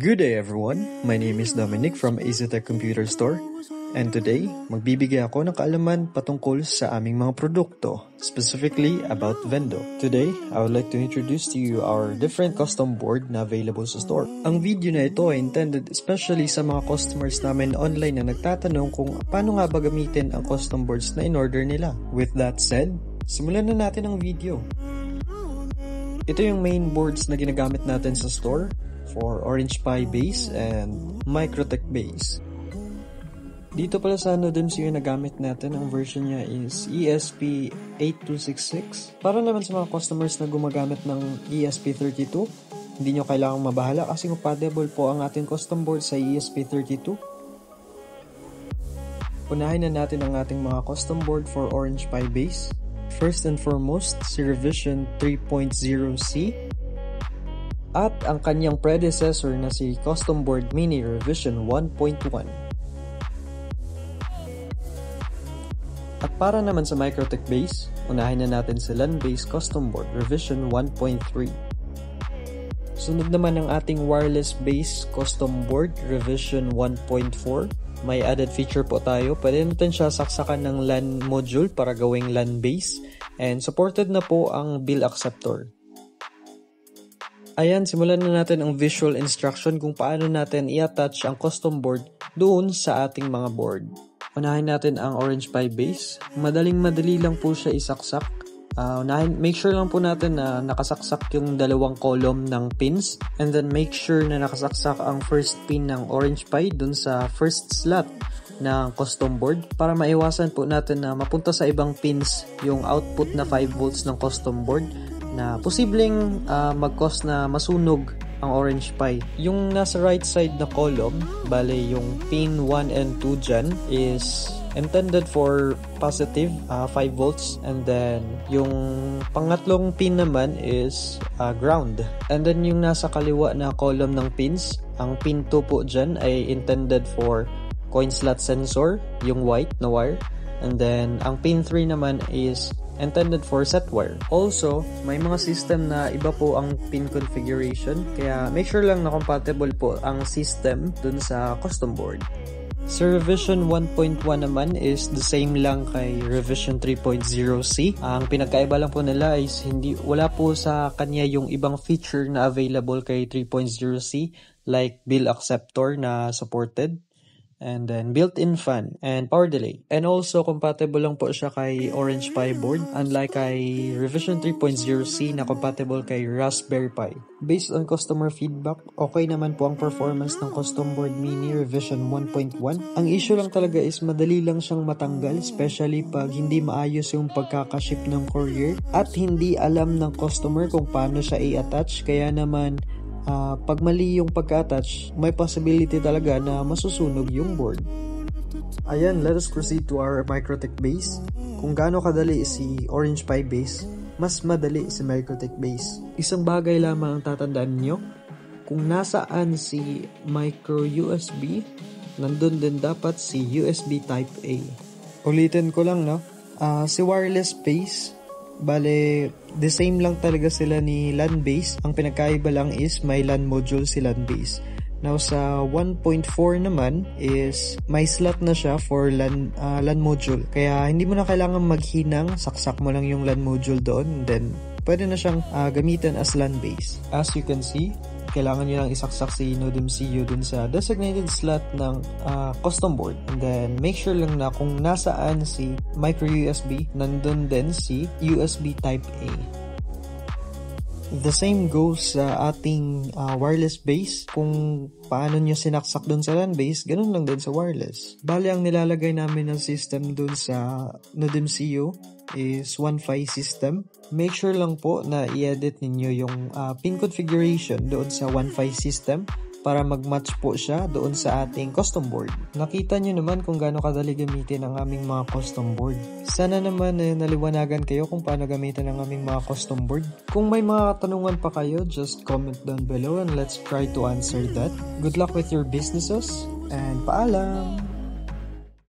Good day everyone, my name is Dominic from AZTech Computer Store and today, magbibigay ako ng kaalaman patungkol sa aming mga produkto, specifically about Vendo. Today, I would like to introduce to you our different custom board na available sa store. Ang video na ito ay intended especially sa mga customers namin online na nagtatanong kung paano nga ba gamitin ang custom boards na in-order nila. With that said, simulan na natin ang video. Ito yung main boards na ginagamit natin sa store for Orange Pi base and Microtech base. Dito pala sa NodeMCU yung nagamit natin, ang version niya is ESP8266. Para naman sa mga customers na gumagamit ng ESP32, hindi nyo kailangang mabahala kasi compatible po ang ating custom board sa ESP32. Unahin na natin ang ating mga custom board for Orange Pi base. First and foremost, si Revision 3.0C at ang kanyang predecessor na si Custom Board Mini Revision 1.1. At para naman sa Microtech base, unahin na natin si LAN-based Custom Board Revision 1.3. Sunod naman ang ating wireless base Custom Board Revision 1.4. May added feature po tayo, pwede natin siya saksakan ng LAN module para gawing LAN base and supported na po ang bill acceptor. Ayan, simulan na natin ang visual instruction kung paano natin i-attach ang custom board doon sa ating mga board. Unahin natin ang Orange Pi base. Madali lang po siya isaksak. Make sure lang po natin na nakasaksak yung dalawang column ng pins and then make sure na nakasaksak ang first pin ng Orange Pi dun sa first slot ng custom board para maiwasan po natin na mapunta sa ibang pins yung output na 5 volts ng custom board na posibleng mag-cause na masunog ang Orange Pi. Yung nasa right side na column, bale yung pin 1 and 2 dyan is intended for positive 5 volts and then yung pangatlong pin naman is ground. And then yung nasa kaliwa na column ng pins, ang pin 2 po dyan ay intended for coin slot sensor, yung white na wire. And then ang pin 3 naman is intended for set wire. Also, may mga system na iba po ang pin configuration kaya make sure lang na compatible po ang system dun sa custom board. Sa Revision 1.1 naman is the same lang kay Revision 3.0C. Ang pinagkaiba lang po nila is wala po sa kanya yung ibang feature na available kay 3.0C like bill acceptor na supported and then built-in fan and power delay. And also compatible lang po siya kay Orange Pi board unlike kay Revision 3.0C na compatible kay Raspberry Pi. Based on customer feedback, okay naman po ang performance ng Custom Board Mini Revision 1.1. Ang issue lang talaga is madali lang siyang matanggal, especially pag hindi maayos yung pagkakaship ng courier at hindi alam ng customer kung paano siya i-attach. Kaya naman pag mali yung pagka-attach, may possibility talaga na masusunog yung board. Ayan, let us proceed to our Microtech base. Kung gaano kadali si Orange Pi base, mas madali si Microtech base. Isang bagay lamang ang tatandaan nyo, kung nasaan si micro USB, nandun din dapat si USB Type A. Ulitin ko lang, no? Si wireless base, bale, the same lang talaga sila ni LAN base. Ang pinagkaiba lang is may LAN module si LAN base. Now sa 1.4 naman is may slot na siya for LAN module. Kaya hindi mo na kailangan maghinang, saksak mo lang yung LAN module doon, then pwede na siyang gamitin as LAN base. As you can see, kailangan nyo lang isaksak si NodeMCU dun sa designated slot ng custom board. And then, make sure lang na kung nasaan si micro USB, nandun din si USB Type A. The same goes sa ating wireless base. Kung paano nyo sinaksak dun sa LAN base, ganun lang din sa wireless. Bali, ang nilalagay namin ng system dun sa NodeMCU is Wi-Fi system. Make sure lang po na i-edit ninyo yung pin configuration doon sa Wi-Fi system para mag-match po siya doon sa ating custom board. Nakita nyo naman kung gaano kadali gamitin ang aming mga custom board. Sana naman naliwanagan kayo kung paano gamitin ang aming mga custom board. Kung may mga katanungan pa kayo, just comment down below and let's try to answer that. Good luck with your businesses and paalam!